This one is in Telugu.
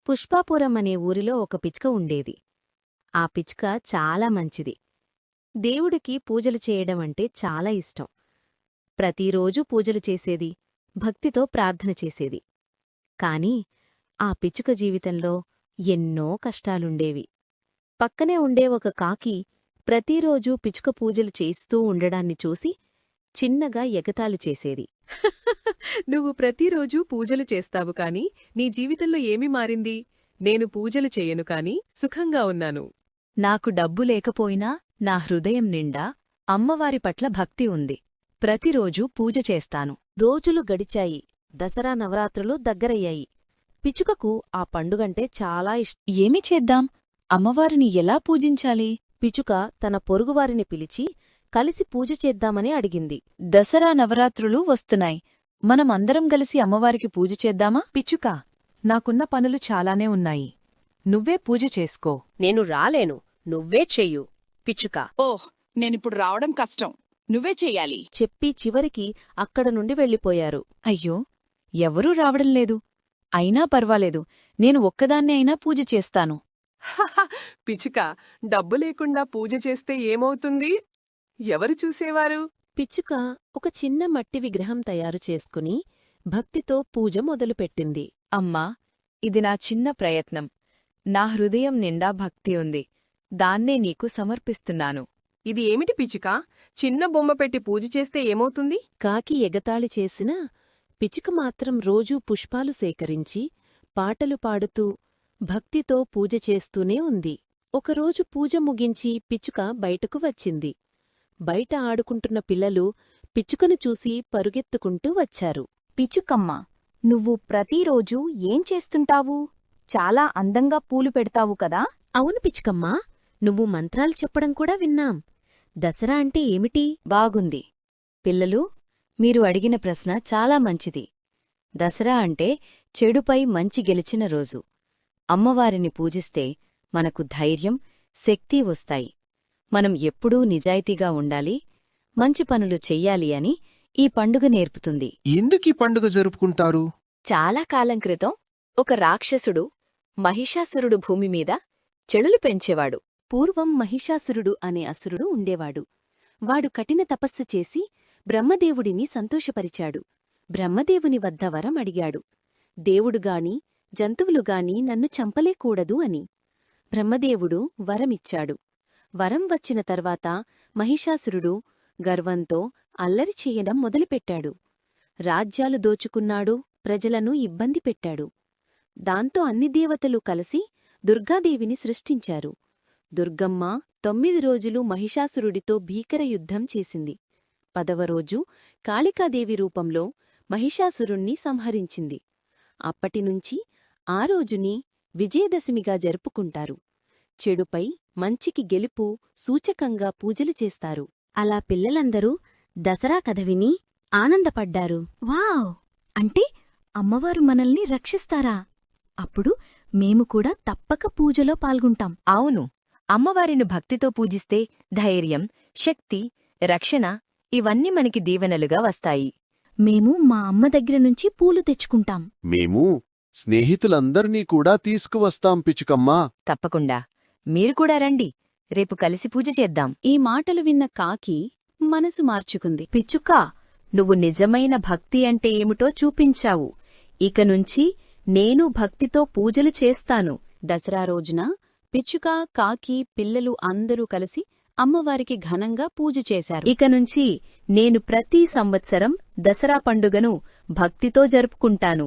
పుష్పాపురం అనే ఊరిలో ఒక పిచ్చుక ఉండేది. ఆ పిచ్చుక చాలా మంచిది. దేవుడికి పూజలు చేయడమంటే చాలా ఇష్టం. ప్రతిరోజూ పూజలు చేసేది, భక్తితో ప్రార్థన చేసేది. కాని ఆ పిచ్చుక జీవితంలో ఎన్నో కష్టాలుండేవి. పక్కనే ఉండే ఒక కాకి ప్రతిరోజూ పిచ్చుక పూజలు చేస్తూ ఉండడాన్ని చూసి చిన్నగా ఎగతాళి చేసేది. నువ్వు ప్రతిరోజూ పూజలు చేస్తావు కాని నీ జీవితంలో ఏమి మారింది? నేను పూజలు చేయను కాని సుఖంగా ఉన్నాను. నాకు డబ్బు లేకపోయినా నా హృదయం నిండా అమ్మవారి పట్ల భక్తి ఉంది. ప్రతిరోజూ పూజ చేస్తాను. రోజులు గడిచాయి. దసరా నవరాత్రులు దగ్గరయ్యాయి. పిచ్చుకకు ఆ పండుగంటే చాలా ఇష్టం. ఏమి చేద్దాం? అమ్మవారిని ఎలా పూజించాలి? పిచ్చుక తన పొరుగువారిని పిలిచి కలిసి పూజ చేద్దామని అడిగింది. దసరా నవరాత్రులు వస్తున్నాయి. మనమందరం కలిసి అమ్మవారికి పూజ చేద్దామా? పిచ్చుకా, నాకున్న పనులు చాలానే ఉన్నాయి. నువ్వే పూజ చేసుకో. నేను రాలేను, నువ్వే చెయ్యు. పిచ్చుక: ఓహ్, నేనిప్పుడు రావడం కష్టం. నువ్వే చెయ్యాలి. చెప్పి చివరికి అక్కడ నుండి వెళ్ళిపోయారు. అయ్యో, ఎవరూ రావడం లేదు. అయినా పర్వాలేదు, నేను ఒక్కదాన్నే అయినా పూజ చేస్తాను. పిచ్చుక, డబ్బు లేకుండా పూజ చేస్తే ఏమవుతుంది? ఎవరు చూసేవారు? పిచ్చుక ఒక చిన్న మట్టి విగ్రహం తయారు చేసుకుని భక్తితో పూజ మొదలుపెట్టింది. అమ్మా, ఇది నా చిన్న ప్రయత్నం. నా హృదయం నిండా భక్తి ఉంది. దాన్నే నీకు సమర్పిస్తున్నాను. ఇది ఏమిటి పిచ్చుక? చిన్న బొమ్మ పెట్టి పూజ చేస్తే ఏమవుతుంది? కాకి ఎగతాళి చేసినా పిచ్చుక మాత్రం రోజూ పుష్పాలు సేకరించి పాటలు పాడుతూ భక్తితో పూజ చేస్తూనే ఉంది. ఒకరోజు పూజ ముగించి పిచ్చుక బయటకు వచ్చింది. బయట ఆడుకుంటున్న పిల్లలు పిచ్చుకను చూసి పరుగెత్తుకుంటూ వచ్చారు. పిచ్చుకమ్మ, నువ్వు ప్రతిరోజూ ఏం చేస్తుంటావు? చాలా అందంగా పూలు పెడతావు కదా? అవును పిచ్చుకమ్మా, నువ్వు మంత్రాలు చెప్పడం కూడా విన్నాం. దసరా అంటే ఏమిటి? బాగుంది. పిల్లలు, మీరు అడిగిన ప్రశ్న చాలా మంచిది. దసరా అంటే చెడుపై మంచి గెలిచిన రోజు. అమ్మవారిని పూజిస్తే మనకు ధైర్యం, శక్తి వస్తాయి. మనం ఎప్పుడూ నిజాయితీగా ఉండాలి, మంచి పనులు చెయ్యాలి అని ఈ పండుగ నేర్పుతుంది. ఎందుకీ పండుగ జరుపుకుంటారు? చాలా కాలం క్రితం ఒక రాక్షసుడు, మహిషాసురుడు భూమిమీద చెడులు పెంచేవాడు. పూర్వం మహిషాసురుడు అనే అసురుడు ఉండేవాడు. వాడు కఠిన తపస్సు చేసి బ్రహ్మదేవుడిని సంతోషపరిచాడు. బ్రహ్మదేవుని వద్ద వరం అడిగాడు. దేవుడుగాని జంతువులుగాని నన్ను చంపలేకూడదు అని. బ్రహ్మదేవుడు వరమిచ్చాడు. వరం వచ్చిన తర్వాత మహిషాసురుడు గర్వంతో అల్లరి చేయడం మొదలుపెట్టాడు. రాజ్యాలు దోచుకున్నాడు, ప్రజలను ఇబ్బంది పెట్టాడు. దాంతో అన్ని దేవతలు కలిసి దుర్గాదేవిని సృష్టించారు. దుర్గమ్మ 9 రోజులు మహిషాసురుడితో భీకర యుద్ధం చేసింది. 10వ రోజు కాళికాదేవి రూపంలో మహిషాసురుణ్ణి సంహరించింది. అప్పటినుంచి ఆ రోజుని విజయదశమిగా జరుపుకుంటారు. చెడుపై మంచికి గెలుపు సూచకంగా పూజలు చేస్తారు. అలా పిల్లలందరూ దసరా కథ విని ఆనందపడ్డారు. వావ్! అంటే అమ్మవారు మనల్ని రక్షిస్తారా? అప్పుడు మేము కూడా తప్పక పూజలో పాల్గొంటాం. అవును, అమ్మవారిని భక్తితో పూజిస్తే ధైర్యం, శక్తి, రక్షణ ఇవన్నీ మనకి దీవెనలుగా వస్తాయి. మేము మా అమ్మ దగ్గర నుంచి పూలు తెచ్చుకుంటాం. మేము స్నేహితులందర్నీ కూడా తీసుకువస్తాం పిచ్చుకమ్మా. తప్పకుండా, మీరు కూడా రండి. రేపు కలిసి పూజ చేద్దాం. ఈ మాటలు విన్న కాకి మనసు మార్చుకుంది. పిచ్చుకా, నువ్వు నిజమైన భక్తి అంటే ఏమిటో చూపించావు. ఇకనుంచి నేను భక్తితో పూజలు చేస్తాను. దసరా రోజున పిచ్చుక, కాకి, పిల్లలు అందరూ కలిసి అమ్మవారికి ఘనంగా పూజ చేశారు. ఇకనుంచి నేను ప్రతి సంవత్సరం దసరా పండుగను భక్తితో జరుపుకుంటాను.